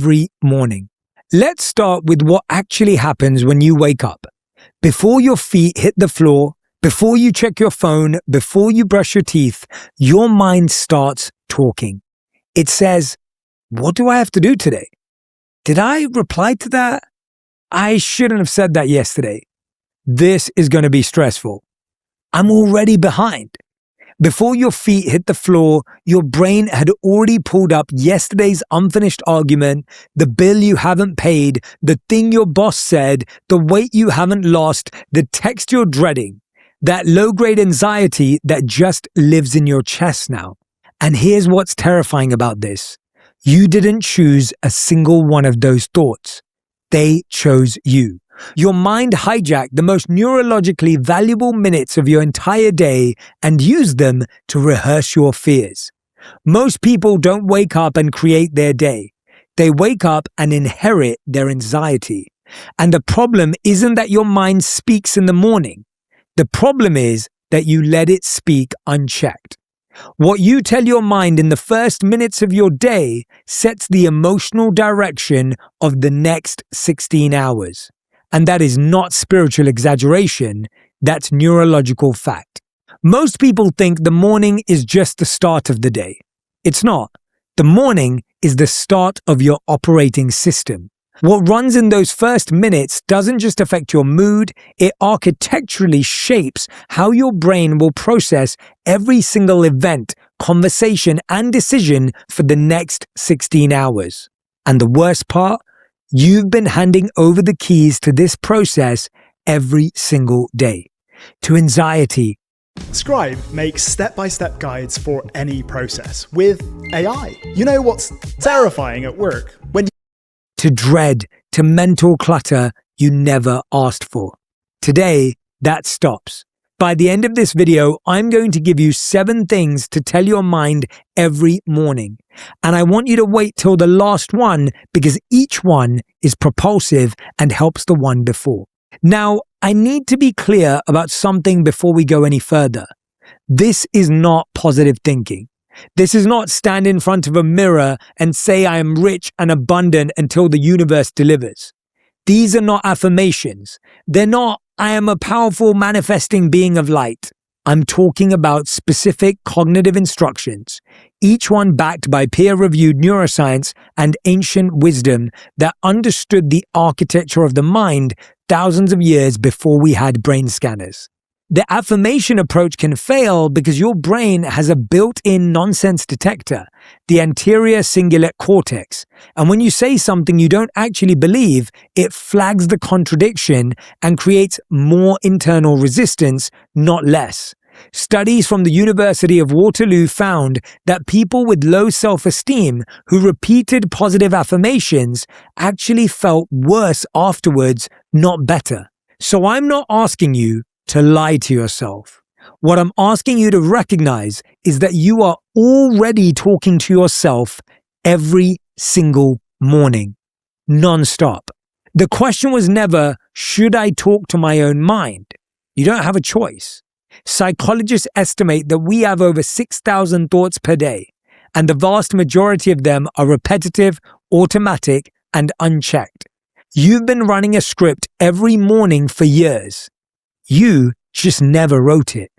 every morning. Let's start with what actually happens when you wake up. Before your feet hit the floor, before you check your phone, before you brush your teeth, your mind starts talking. It says, what do I have to do today? Did I reply to that? I shouldn't have said that yesterday. This is going to be stressful. I'm already behind. Before your feet hit the floor, your brain had already pulled up yesterday's unfinished argument, the bill you haven't paid, the thing your boss said, the weight you haven't lost, the text you're dreading, that low-grade anxiety that just lives in your chest now. And here's what's terrifying about this. You didn't choose a single one of those thoughts. They chose you. Your mind hijacked the most neurologically valuable minutes of your entire day and used them to rehearse your fears. Most people don't wake up and create their day. They wake up and inherit their anxiety. And the problem isn't that your mind speaks in the morning. The problem is that you let it speak unchecked. What you tell your mind in the first minutes of your day sets the emotional direction of the next 16 hours. And that is not spiritual exaggeration, that's neurological fact. Most people think the morning is just the start of the day. It's not. The morning is the start of your operating system. What runs in those first minutes doesn't just affect your mood, it architecturally shapes how your brain will process every single event, conversation, and decision for the next 16 hours. And the worst part? You've been handing over the keys to this process every single day. To anxiety. Scribe makes step-by-step guides for any process with AI. You know what's terrifying at work? To dread, to mental clutter you never asked for. Today, that stops. By the end of this video, I'm going to give you 7 things to tell your mind every morning. And I want you to wait till the last one because each one is propulsive and helps the one before. Now, I need to be clear about something before we go any further. This is not positive thinking. This is not stand in front of a mirror and say I am rich and abundant until the universe delivers. These are not affirmations. They're not I am a powerful manifesting being of light. I'm talking about specific cognitive instructions, each one backed by peer-reviewed neuroscience and ancient wisdom that understood the architecture of the mind thousands of years before we had brain scanners. The affirmation approach can fail because your brain has a built-in nonsense detector, the anterior cingulate cortex. And when you say something you don't actually believe, it flags the contradiction and creates more internal resistance, not less. Studies from the University of Waterloo found that people with low self-esteem who repeated positive affirmations actually felt worse afterwards, not better. So I'm not asking you to lie to yourself. What I'm asking you to recognize is that you are already talking to yourself every single morning, non-stop. The question was never, should I talk to my own mind? You don't have a choice. Psychologists estimate that we have over 6,000 thoughts per day, and the vast majority of them are repetitive, automatic, and unchecked. You've been running a script every morning for years. You just never wrote it.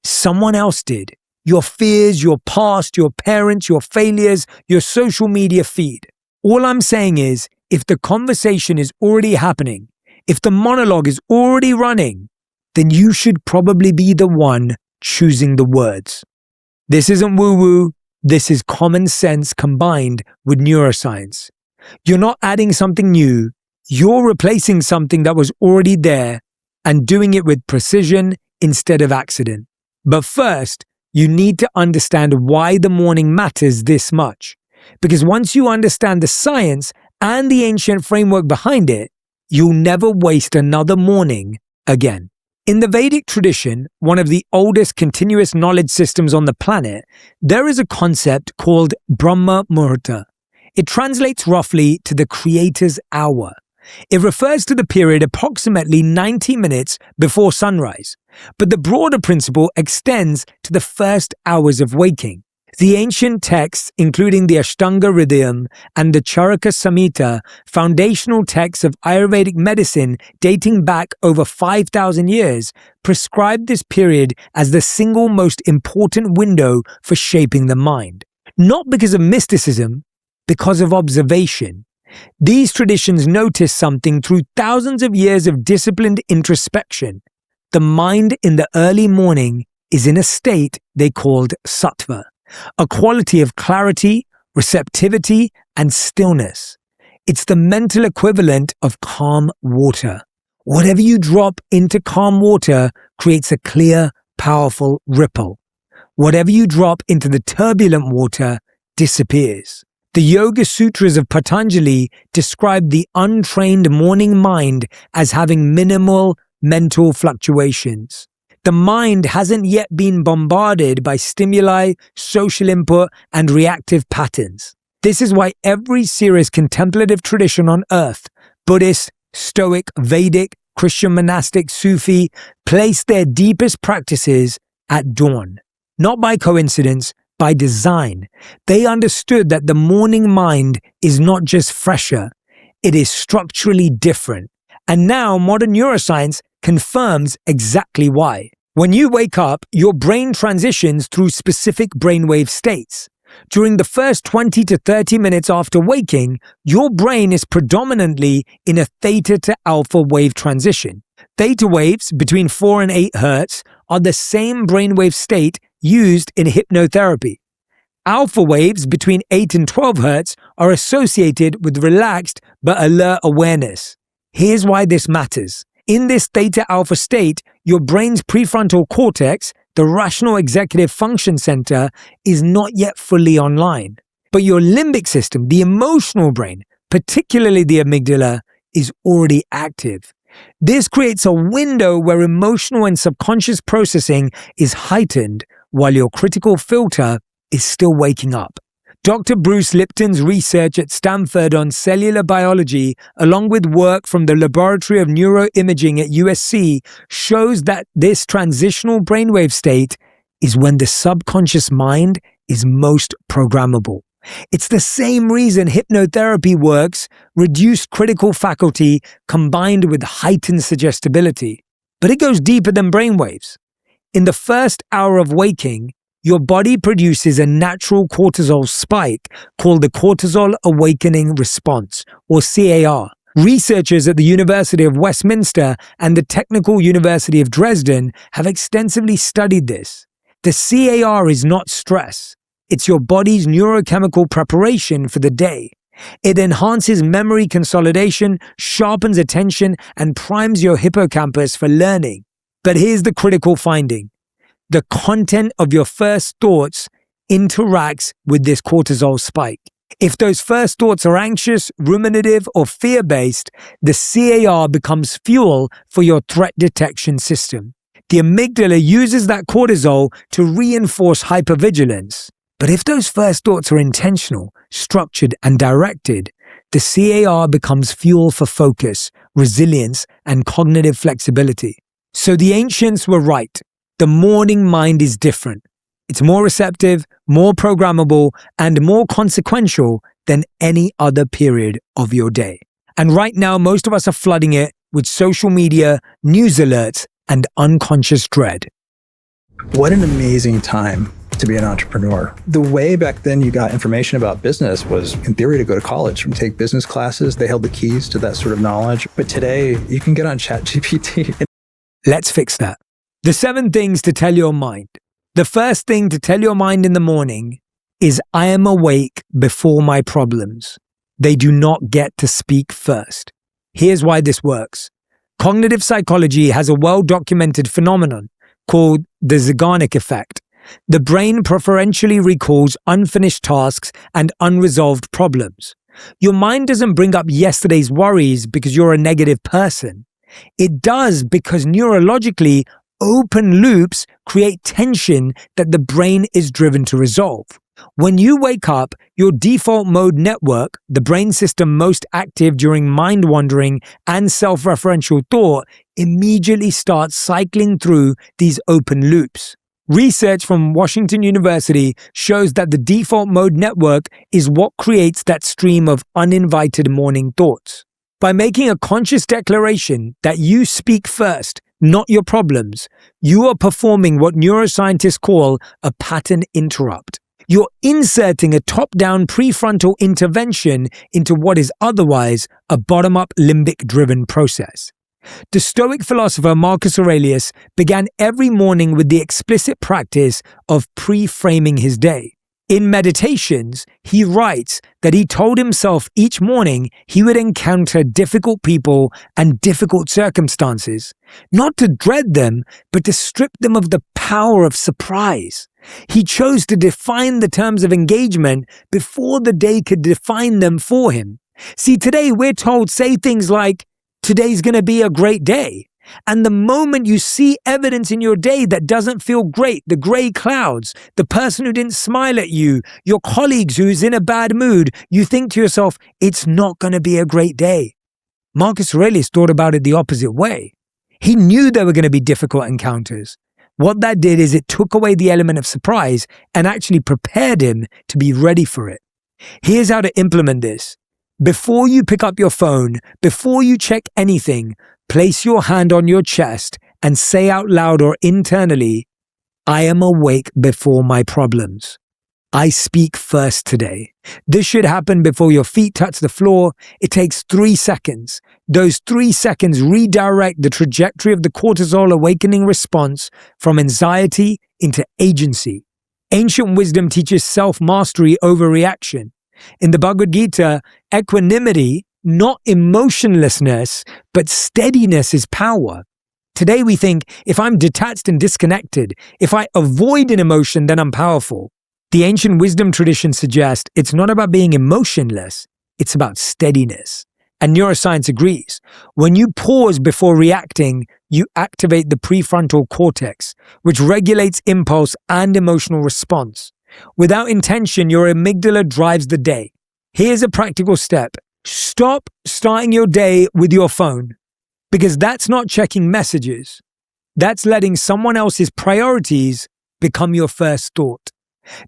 Someone else did. Your fears, your past, your parents, your failures, your social media feed. All I'm saying is, if the conversation is already happening, if the monologue is already running, then you should probably be the one choosing the words. This isn't woo-woo. This is common sense combined with neuroscience. You're not adding something new. You're replacing something that was already there and doing it with precision instead of accident. But first, you need to understand why the morning matters this much. Because once you understand the science and the ancient framework behind it, you'll never waste another morning again. In the Vedic tradition, one of the oldest continuous knowledge systems on the planet, there is a concept called Brahma Muhurta. It translates roughly to the Creator's hour. It refers to the period approximately 90 minutes before sunrise, but the broader principle extends to the first hours of waking. The ancient texts, including the Ashtanga Hridayam and the Charaka Samhita, foundational texts of Ayurvedic medicine dating back over 5,000 years, prescribe this period as the single most important window for shaping the mind. Not because of mysticism, because of observation. These traditions notice something through thousands of years of disciplined introspection. The mind in the early morning is in a state they called sattva, a quality of clarity, receptivity, and stillness. It's the mental equivalent of calm water. Whatever you drop into calm water creates a clear, powerful ripple. Whatever you drop into the turbulent water disappears. The Yoga Sutras of Patanjali describe the untrained morning mind as having minimal mental fluctuations. The mind hasn't yet been bombarded by stimuli, social input, and reactive patterns. This is why every serious contemplative tradition on earth, Buddhist, Stoic, Vedic, Christian monastic, Sufi, place their deepest practices at dawn. Not by coincidence, by design. They understood that the morning mind is not just fresher, it is structurally different. And now modern neuroscience confirms exactly why. When you wake up, your brain transitions through specific brainwave states. During the first 20 to 30 minutes after waking, your brain is predominantly in a theta to alpha wave transition. Theta waves between 4 and 8 hertz are the same brainwave state used in hypnotherapy. Alpha waves between 8 and 12 hertz are associated with relaxed but alert awareness. Here's why this matters. In this theta alpha state, your brain's prefrontal cortex, the rational executive function center, is not yet fully online. But your limbic system, the emotional brain, particularly the amygdala, is already active. This creates a window where emotional and subconscious processing is heightened while your critical filter is still waking up. Dr. Bruce Lipton's research at Stanford on cellular biology, along with work from the Laboratory of Neuroimaging at USC, shows that this transitional brainwave state is when the subconscious mind is most programmable. It's the same reason hypnotherapy works, reduced critical faculty combined with heightened suggestibility. But it goes deeper than brainwaves. In the first hour of waking, your body produces a natural cortisol spike called the cortisol awakening response, or CAR. Researchers at the University of Westminster and the Technical University of Dresden have extensively studied this. The CAR is not stress. It's your body's neurochemical preparation for the day. It enhances memory consolidation, sharpens attention, and primes your hippocampus for learning. But here's the critical finding. The content of your first thoughts interacts with this cortisol spike. If those first thoughts are anxious, ruminative, or fear-based, the CAR becomes fuel for your threat detection system. The amygdala uses that cortisol to reinforce hypervigilance. But if those first thoughts are intentional, structured, and directed, the CAR becomes fuel for focus, resilience, and cognitive flexibility. So the ancients were right. The morning mind is different. It's more receptive, more programmable, and more consequential than any other period of your day. And right now, most of us are flooding it with social media, news alerts, and unconscious dread. What an amazing time to be an entrepreneur. The way back then you got information about business was, in theory, to go to college and take business classes. They held the keys to that sort of knowledge. But today, you can get on ChatGPT. Let's fix that. The 7 things to tell your mind. The first thing to tell your mind in the morning is, I am awake before my problems. They do not get to speak first. Here's why this works. Cognitive psychology has a well-documented phenomenon called the Zeigarnik effect. The brain preferentially recalls unfinished tasks and unresolved problems. Your mind doesn't bring up yesterday's worries because you're a negative person. It does because neurologically, open loops create tension that the brain is driven to resolve. When you wake up, your default mode network, the brain system most active during mind-wandering and self-referential thought, immediately starts cycling through these open loops. Research from Washington University shows that the default mode network is what creates that stream of uninvited morning thoughts. By making a conscious declaration that you speak first, not your problems, you are performing what neuroscientists call a pattern interrupt. You're inserting a top-down prefrontal intervention into what is otherwise a bottom-up limbic-driven process. The Stoic philosopher Marcus Aurelius began every morning with the explicit practice of pre-framing his day. In Meditations, he writes that he told himself each morning he would encounter difficult people and difficult circumstances, not to dread them, but to strip them of the power of surprise. He chose to define the terms of engagement before the day could define them for him. See, today we're told say things like, "Today's going to be a great day." And the moment you see evidence in your day that doesn't feel great, the gray clouds, the person who didn't smile at you, your colleagues who's in a bad mood, you think to yourself, it's not going to be a great day. Marcus Aurelius thought about it the opposite way. He knew there were going to be difficult encounters. What that did is it took away the element of surprise and actually prepared him to be ready for it. Here's how to implement this. Before you pick up your phone, before you check anything, place your hand on your chest and say out loud or internally, "I am awake before my problems. I speak first today." This should happen before your feet touch the floor. It takes 3 seconds. Those 3 seconds redirect the trajectory of the cortisol awakening response from anxiety into agency. Ancient wisdom teaches self-mastery over reaction. In the Bhagavad Gita, equanimity, not emotionlessness, but steadiness is power. Today we think, if I'm detached and disconnected, if I avoid an emotion, then I'm powerful. The ancient wisdom tradition suggests it's not about being emotionless, it's about steadiness. And neuroscience agrees. When you pause before reacting, you activate the prefrontal cortex, which regulates impulse and emotional response. Without intention, your amygdala drives the day. Here's a practical step. Stop starting your day with your phone, because that's not checking messages. That's letting someone else's priorities become your first thought.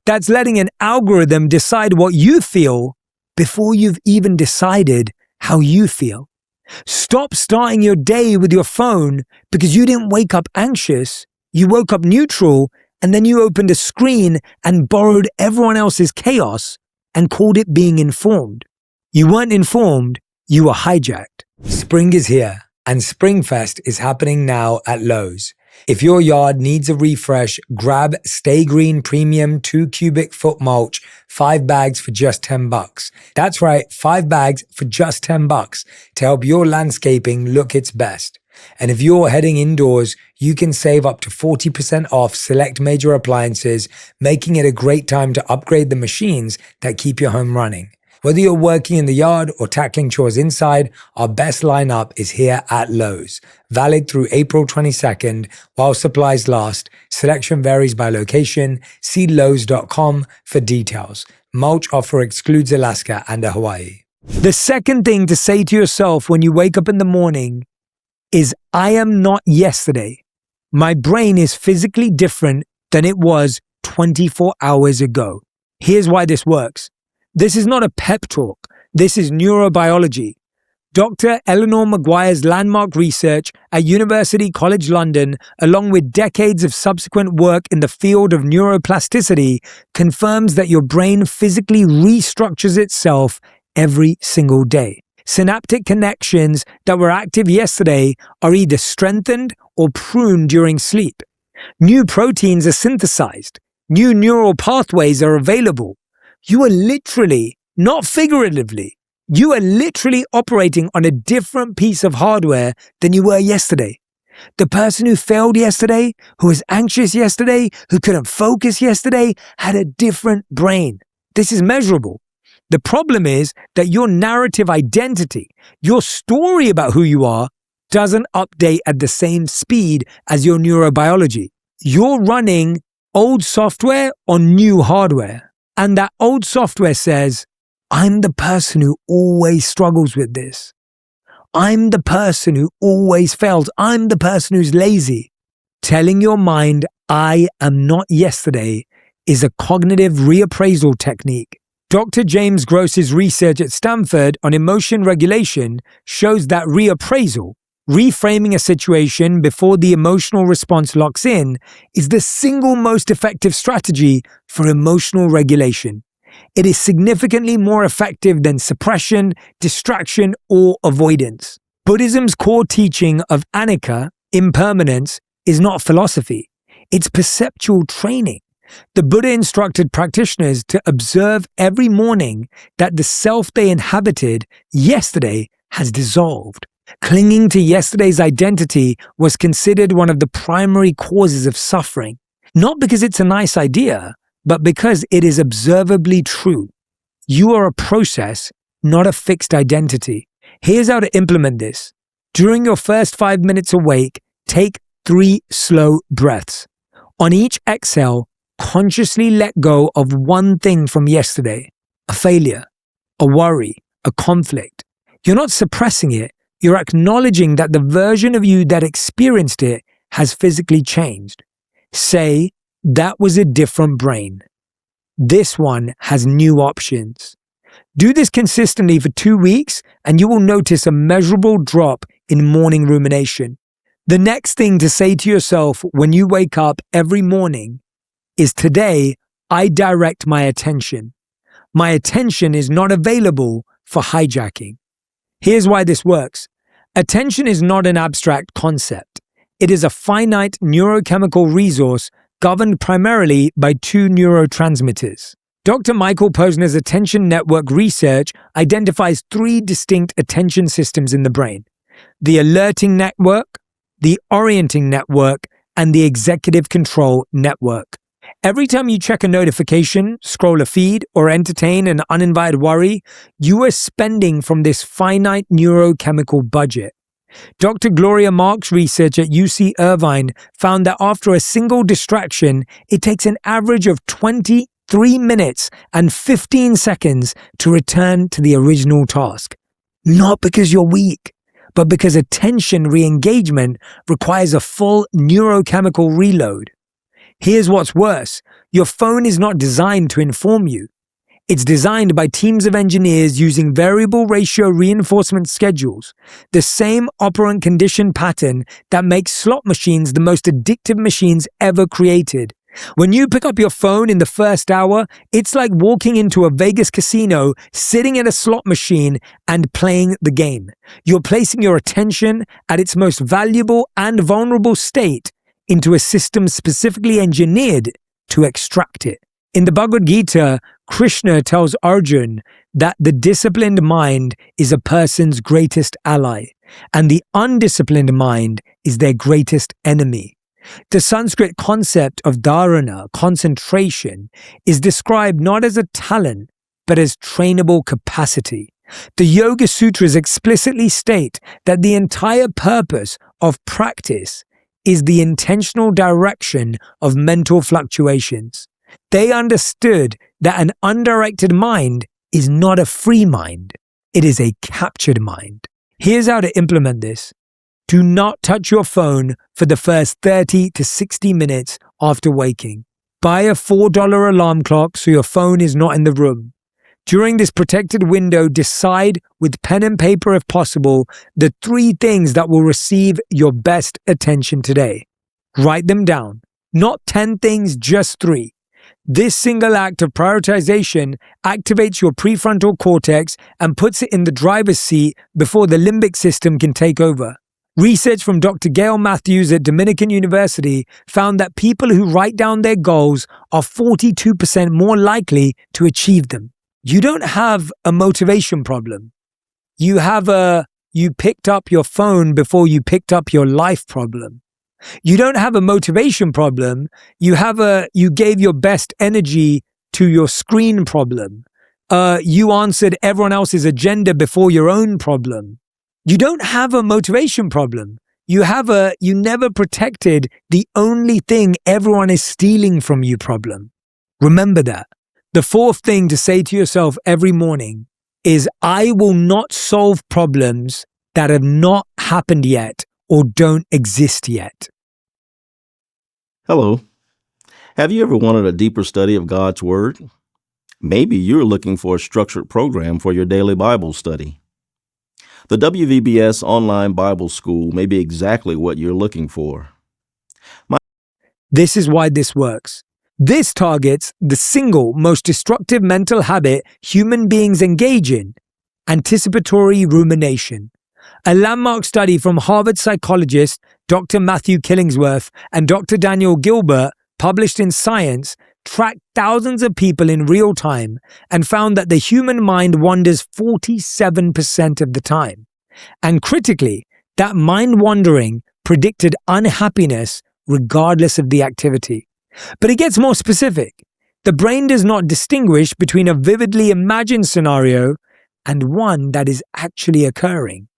That's letting an algorithm decide what you feel before you've even decided how you feel. Stop starting your day with your phone because you didn't wake up anxious. You woke up neutral, and then you opened a screen and borrowed everyone else's chaos and called it being informed. You weren't informed, you were hijacked. Spring is here, and Springfest is happening now at Lowe's. If your yard needs a refresh, grab Stay Green Premium 2 cubic foot mulch, 5 bags for just $10. That's right, 5 bags for just $10 to help your landscaping look its best. And if you're heading indoors, you can save up to 40% off select major appliances, making it a great time to upgrade the machines that keep your home running. Whether you're working in the yard or tackling chores inside, our best lineup is here at Lowe's. Valid through April 22nd while supplies last. Selection varies by location. See Lowes.com for details. Mulch offer excludes Alaska and Hawaii. The second thing to say to yourself when you wake up in the morning is, I am not yesterday. My brain is physically different than it was 24 hours ago. Here's why this works. This is not a pep talk. This is neurobiology. Dr. Eleanor Maguire's landmark research at University College London, along with decades of subsequent work in the field of neuroplasticity, confirms that your brain physically restructures itself every single day. Synaptic connections that were active yesterday are either strengthened or pruned during sleep. New proteins are synthesized. New neural pathways are available. You are literally, not figuratively, you are literally operating on a different piece of hardware than you were yesterday. The person who failed yesterday, who was anxious yesterday, who couldn't focus yesterday, had a different brain. This is measurable. The problem is that your narrative identity, your story about who you are, doesn't update at the same speed as your neurobiology. You're running old software on new hardware. And that old software says, I'm the person who always struggles with this. I'm the person who always fails. I'm the person who's lazy. Telling your mind, I am not yesterday, is a cognitive reappraisal technique. Dr. James Gross's research at Stanford on emotion regulation shows that reappraisal, reframing a situation before the emotional response locks in, is the single most effective strategy for emotional regulation. It is significantly more effective than suppression, distraction, or avoidance. Buddhism's core teaching of anicca, impermanence, is not philosophy. It's perceptual training. The Buddha instructed practitioners to observe every morning that the self they inhabited yesterday has dissolved. Clinging to yesterday's identity was considered one of the primary causes of suffering, not because it's a nice idea, but because it is observably true. You are a process, not a fixed identity. Here's how to implement this. During your first 5 minutes awake, take 3 slow breaths. On each exhale, consciously let go of one thing from yesterday, a failure, a worry, a conflict. You're not suppressing it, you're acknowledging that the version of you that experienced it has physically changed. Say, that was a different brain. This one has new options. Do this consistently for 2 weeks and you will notice a measurable drop in morning rumination. The next thing to say to yourself when you wake up every morning is, today, I direct my attention. My attention is not available for hijacking. Here's why this works. Attention is not an abstract concept. It is a finite neurochemical resource governed primarily by 2 neurotransmitters. Dr. Michael Posner's attention network research identifies 3 distinct attention systems in the brain: the alerting network, the orienting network, and the executive control network. Every time you check a notification, scroll a feed, or entertain an uninvited worry, you are spending from this finite neurochemical budget. Dr. Gloria Mark's research at UC Irvine found that after a single distraction, it takes an average of 23 minutes and 15 seconds to return to the original task. Not because you're weak, but because attention re-engagement requires a full neurochemical reload. Here's what's worse. Your phone is not designed to inform you. It's designed by teams of engineers using variable ratio reinforcement schedules, the same operant condition pattern that makes slot machines the most addictive machines ever created. When you pick up your phone in the first hour, it's like walking into a Vegas casino, sitting at a slot machine, and playing the game. You're placing your attention at its most valuable and vulnerable state into a system specifically engineered to extract it. In the Bhagavad Gita, Krishna tells Arjuna that the disciplined mind is a person's greatest ally, and the undisciplined mind is their greatest enemy. The Sanskrit concept of dharana, concentration, is described not as a talent, but as trainable capacity. The Yoga Sutras explicitly state that the entire purpose of practice is the intentional direction of mental fluctuations. They understood that an undirected mind is not a free mind. It is a captured mind. Here's how to implement this. Do not touch your phone for the first 30 to 60 minutes after waking. Buy a $4 alarm clock so your phone is not in the room. During this protected window, decide with pen and paper if possible the 3 things that will receive your best attention today. Write them down. Not 10 things, just 3. This single act of prioritization activates your prefrontal cortex and puts it in the driver's seat before the limbic system can take over. Research from Dr. Gail Matthews at Dominican University found that people who write down their goals are 42% more likely to achieve them. You don't have a motivation problem. You picked up your phone before you picked up your life problem. You don't have a motivation problem. You gave your best energy to your screen problem. You answered everyone else's agenda before your own problem. You don't have a motivation problem. You never protected the only thing everyone is stealing from you problem. Remember that. The 4th thing to say to yourself every morning is, I will not solve problems that have not happened yet or don't exist yet. Hello. Have you ever wanted a deeper study of God's Word? Maybe you're looking for a structured program for your daily Bible study. The WVBS Online Bible School may be exactly what you're looking for. This is why this works. This targets the single most destructive mental habit human beings engage in: anticipatory rumination. A landmark study from Harvard psychologist Dr. Matthew Killingsworth and Dr. Daniel Gilbert, published in Science, tracked thousands of people in real time and found that the human mind wanders 47% of the time. And critically, that mind wandering predicted unhappiness regardless of the activity. But it gets more specific. The brain does not distinguish between a vividly imagined scenario and one that is actually occurring.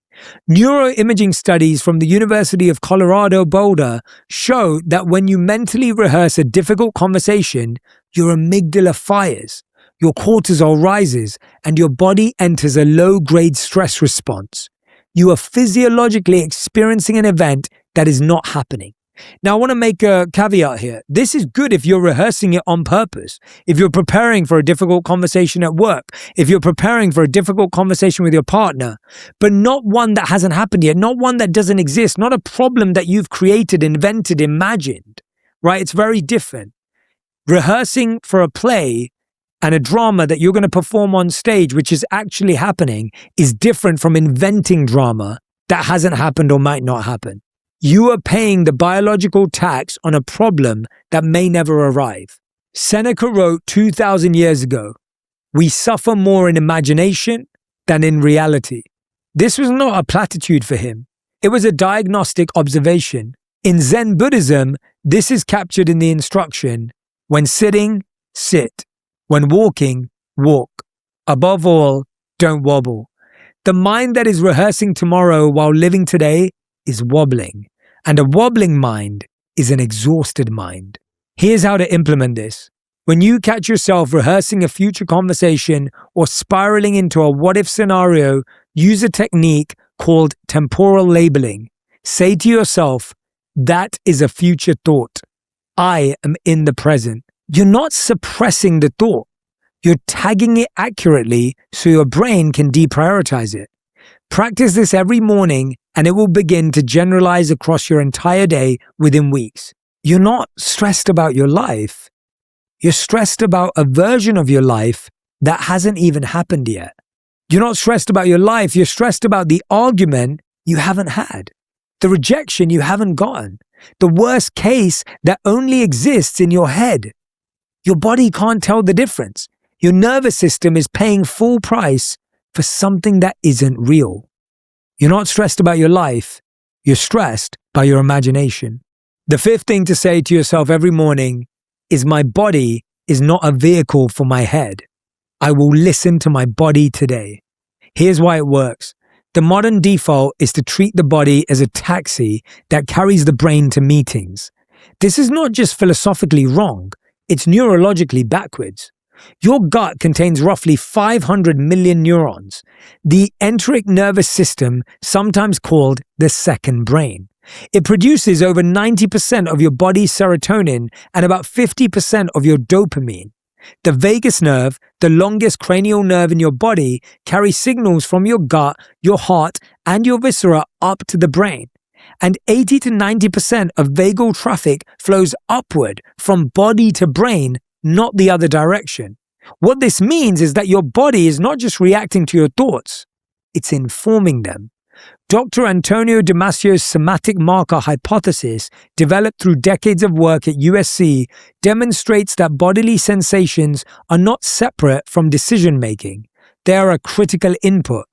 Neuroimaging studies from the University of Colorado Boulder show that when you mentally rehearse a difficult conversation, your amygdala fires, your cortisol rises, and your body enters a low-grade stress response. You are physiologically experiencing an event that is not happening. Now, I want to make a caveat here. This is good if you're rehearsing it on purpose. If you're preparing for a difficult conversation at work, if you're preparing for a difficult conversation with your partner, but not one that hasn't happened yet, not one that doesn't exist, not a problem that you've created, invented, imagined, right? It's very different. Rehearsing for a play and a drama that you're going to perform on stage, which is actually happening, is different from inventing drama that hasn't happened or might not happen. You are paying the biological tax on a problem that may never arrive. Seneca wrote 2,000 years ago, "We suffer more in imagination than in reality." This was not a platitude for him. It was a diagnostic observation. In Zen Buddhism, this is captured in the instruction, when sitting, sit. When walking, walk. Above all, don't wobble. The mind that is rehearsing tomorrow while living today is wobbling. And a wobbling mind is an exhausted mind. Here's how to implement this. When you catch yourself rehearsing a future conversation or spiraling into a what-if scenario, use a technique called temporal labeling. Say to yourself, that is a future thought. I am in the present. You're not suppressing the thought. You're tagging it accurately so your brain can deprioritize it. Practice this every morning and it will begin to generalize across your entire day within weeks. You're not stressed about your life. You're stressed about a version of your life that hasn't even happened yet. You're not stressed about your life. You're stressed about the argument you haven't had, the rejection you haven't gotten, the worst case that only exists in your head. Your body can't tell the difference. Your nervous system is paying full price for something that isn't real. You're not stressed about your life. You're stressed by your imagination. The fifth thing to say to yourself every morning is, my body is not a vehicle for my head. I will listen to my body today. Here's why it works. The modern default is to treat the body as a taxi that carries the brain to meetings. This is not just philosophically wrong, it's neurologically backwards. Your gut contains roughly 500 million neurons, the enteric nervous system, sometimes called the second brain. It produces over 90% of your body's serotonin and about 50% of your dopamine. The vagus nerve, the longest cranial nerve in your body, carries signals from your gut, your heart, and your viscera up to the brain. And 80 to 90% of vagal traffic flows upward from body to brain, not the other direction. What this means is that your body is not just reacting to your thoughts, it's informing them. Dr. Antonio Damasio's somatic marker hypothesis, developed through decades of work at USC, demonstrates that bodily sensations are not separate from decision making. They are a critical input.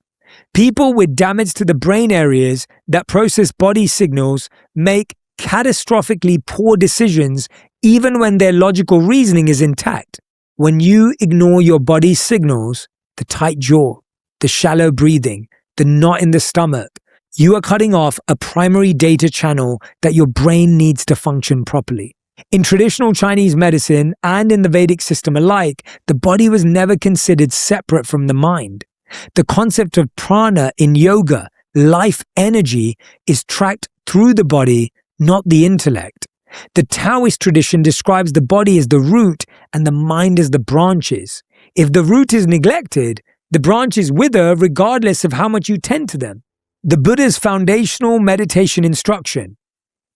People with damage to the brain areas that process body signals make catastrophically poor decisions even when their logical reasoning is intact. When you ignore your body's signals, the tight jaw, the shallow breathing, the knot in the stomach, you are cutting off a primary data channel that your brain needs to function properly. In traditional Chinese medicine and in the Vedic system alike, the body was never considered separate from the mind. The concept of prana in yoga, life energy, is tracked through the body, not the intellect. The Taoist tradition describes the body as the root and the mind as the branches. If the root is neglected, the branches wither regardless of how much you tend to them. The Buddha's foundational meditation instruction,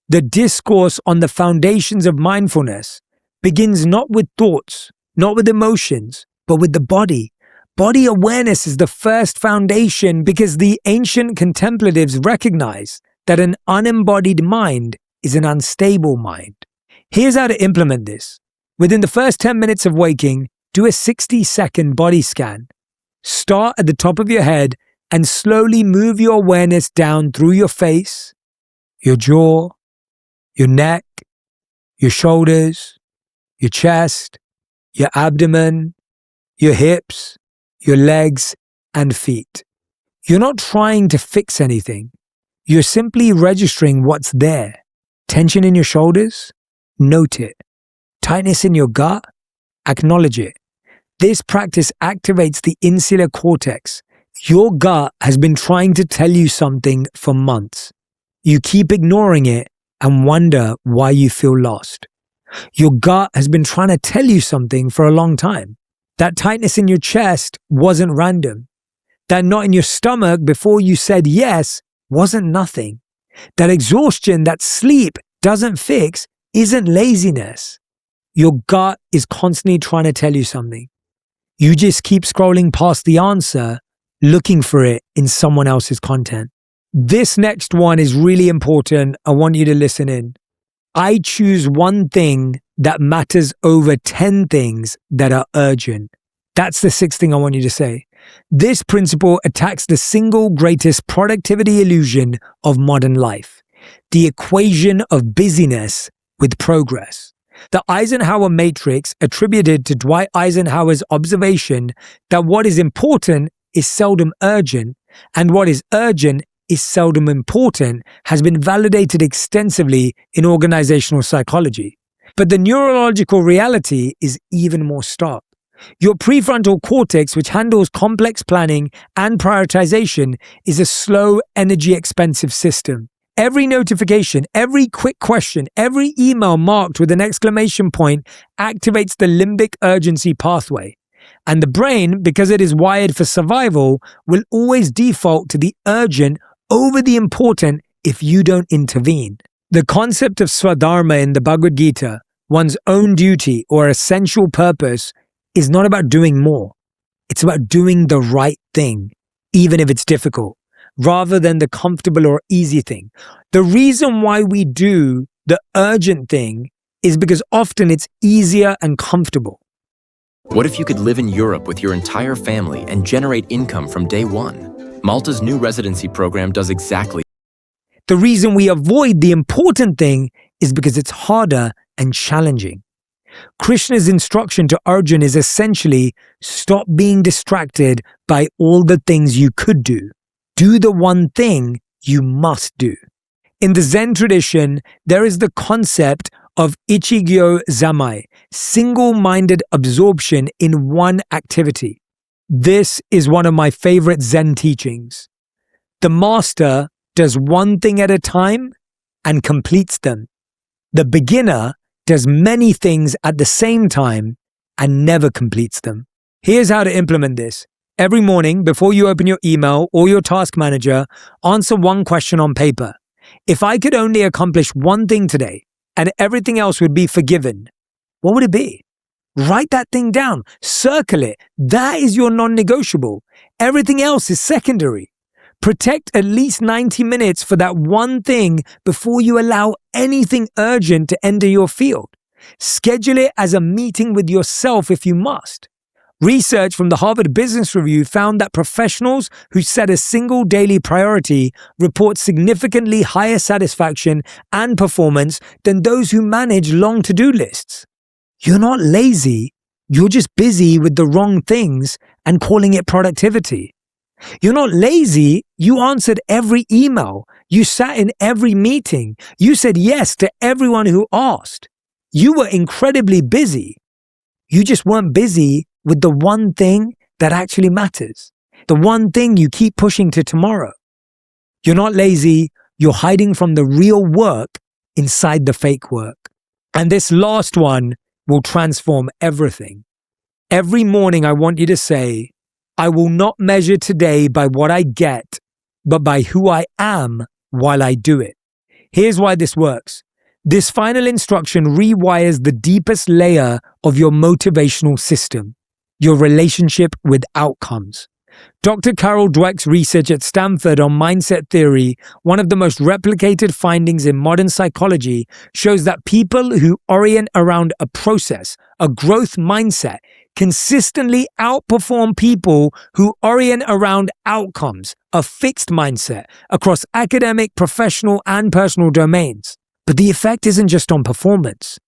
the discourse on the foundations of mindfulness, begins not with thoughts, not with emotions, but with the body. Body awareness is the first foundation because the ancient contemplatives recognize that an unembodied mind is an unstable mind. Here's how to implement this. Within the first 10 minutes of waking, do a 60-second body scan. Start at the top of your head and slowly move your awareness down through your face, your jaw, your neck, your shoulders, your chest, your abdomen, your hips, your legs, and feet. You're not trying to fix anything. You're simply registering what's there. Tension in your shoulders? Note it. Tightness in your gut? Acknowledge it. This practice activates the insular cortex. Your gut has been trying to tell you something for months. You keep ignoring it and wonder why you feel lost. Your gut has been trying to tell you something for a long time. That tightness in your chest wasn't random. That knot in your stomach before you said yes wasn't nothing. That exhaustion that sleep doesn't fix isn't laziness. Your gut is constantly trying to tell you something. You just keep scrolling past the answer, looking for it in someone else's content. This next one is really important. I want you to listen in. I choose one thing that matters over 10 things that are urgent. That's the sixth thing I want you to say. This principle attacks the single greatest productivity illusion of modern life, the equation of busyness with progress. The Eisenhower matrix attributed to Dwight Eisenhower's observation that what is important is seldom urgent, and what is urgent is seldom important has been validated extensively in organizational psychology. But the neurological reality is even more stark. Your prefrontal cortex, which handles complex planning and prioritization, is a slow, energy-expensive system. Every notification, every quick question, every email marked with an exclamation point activates the limbic urgency pathway. And the brain, because it is wired for survival, will always default to the urgent over the important if you don't intervene. The concept of Swadharma in the Bhagavad Gita, one's own duty or essential purpose, is not about doing more. It's about doing the right thing, even if it's difficult, rather than the comfortable or easy thing. The reason why we do the urgent thing is because often it's easier and comfortable. What if you could live in Europe with your entire family and generate income from day one? Malta's new residency program does exactly. The reason we avoid the important thing is because it's harder and challenging. Krishna's instruction to Arjuna is essentially stop being distracted by all the things you could do. Do the one thing you must do. In the Zen tradition, there is the concept of Ichigyo Zamai, single-minded absorption in one activity. This is one of my favorite Zen teachings. The master does one thing at a time and completes them. The beginner does many things at the same time and never completes them. Here's how to implement this. Every morning, before you open your email or your task manager, answer one question on paper. If I could only accomplish one thing today and everything else would be forgiven, what would it be? Write that thing down. Circle it. That is your non-negotiable. Everything else is secondary. Protect at least 90 minutes for that one thing before you allow anything urgent to enter your field. Schedule it as a meeting with yourself if you must. Research from the Harvard Business Review found that professionals who set a single daily priority report significantly higher satisfaction and performance than those who manage long to-do lists. You're not lazy, you're just busy with the wrong things and calling it productivity. You're not lazy, you answered every email, you sat in every meeting, you said yes to everyone who asked. You were incredibly busy. You just weren't busy with the one thing that actually matters, the one thing you keep pushing to tomorrow. You're not lazy, you're hiding from the real work inside the fake work. And this last one will transform everything. Every morning, I want you to say, I will not measure today by what I get, but by who I am while I do it. Here's why this works. This final instruction rewires the deepest layer of your motivational system, your relationship with outcomes. Dr. Carol Dweck's research at Stanford on mindset theory, one of the most replicated findings in modern psychology, shows that people who orient around a process, a growth mindset, consistently outperform people who orient around outcomes, a fixed mindset, across academic, professional, and personal domains. But the effect isn't just on performance.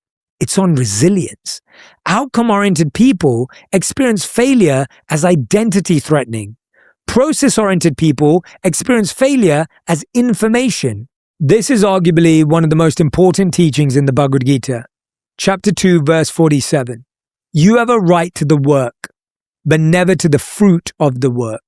It's on resilience. Outcome-oriented people experience failure as identity-threatening. Process-oriented people experience failure as information. This is arguably one of the most important teachings in the Bhagavad Gita. Chapter 2, verse 47. You have a right to the work, but never to the fruit of the work.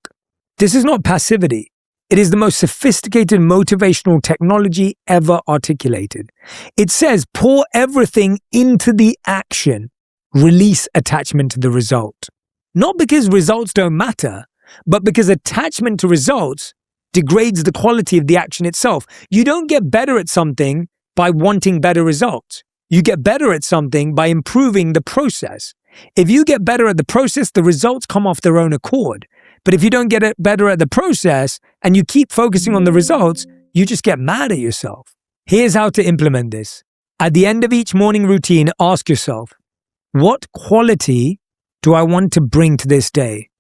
This is not passivity. It is the most sophisticated motivational technology ever articulated. It says, pour everything into the action, release attachment to the result. Not because results don't matter, but because attachment to results degrades the quality of the action itself. You don't get better at something by wanting better results. You get better at something by improving the process. If you get better at the process, the results come off their own accord. But if you don't get better at the process and you keep focusing on the results, you just get mad at yourself. Here's how to implement this. At the end of each morning routine, ask yourself, what quality do I want to bring to this day?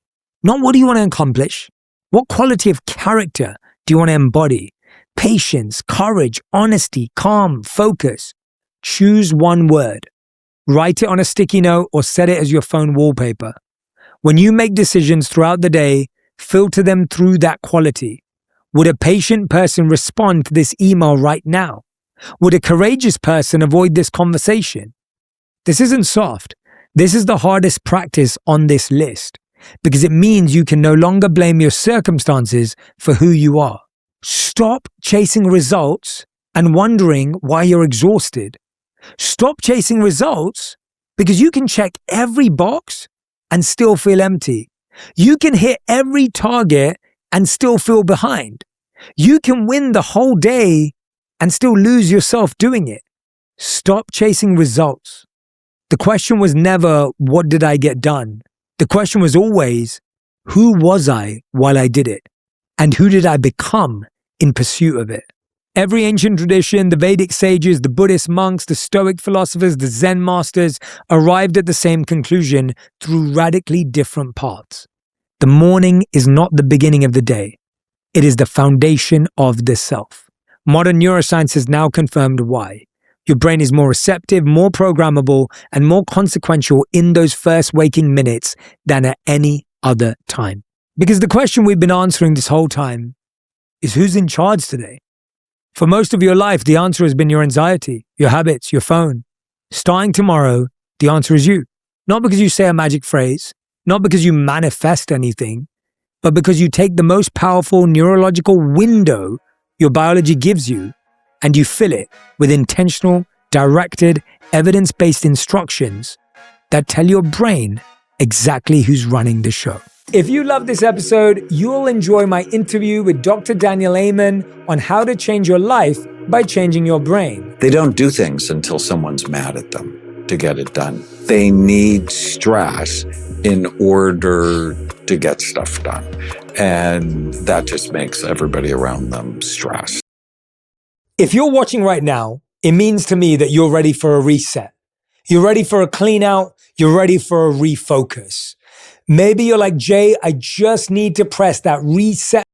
Not what do you want to accomplish? What quality of character do you want to embody? Patience, courage, honesty, calm, focus. Choose one word. Write it on a sticky note or set it as your phone wallpaper. When you make decisions throughout the day, filter them through that quality. Would a patient person respond to this email right now? Would a courageous person avoid this conversation? This isn't soft. This is the hardest practice on this list because it means you can no longer blame your circumstances for who you are. Stop chasing results and wondering why you're exhausted. Stop chasing results because you can check every box and still feel empty. You can hit every target and still feel behind. You can win the whole day and still lose yourself doing it. Stop chasing results. The question was never, what did I get done? The question was always, who was I while I did it? And who did I become in pursuit of it? Every ancient tradition, the Vedic sages, the Buddhist monks, the Stoic philosophers, the Zen masters arrived at the same conclusion through radically different paths. The morning is not the beginning of the day. It is the foundation of the self. Modern neuroscience has now confirmed why. Your brain is more receptive, more programmable, and more consequential in those first waking minutes than at any other time. Because the question we've been answering this whole time is who's in charge today? For most of your life, the answer has been your anxiety, your habits, your phone. Starting tomorrow, the answer is you. Not because you say a magic phrase, not because you manifest anything, but because you take the most powerful neurological window your biology gives you and you fill it with intentional, directed, evidence-based instructions that tell your brain exactly who's running the show. If you love this episode, you'll enjoy my interview with Dr. Daniel Amen on how to change your life by changing your brain. They don't do things until someone's mad at them to get it done. They need stress in order to get stuff done. And that just makes everybody around them stressed. If you're watching right now, it means to me that you're ready for a reset. You're ready for a clean out. You're ready for a refocus. Maybe you're like, Jay, I just need to press that reset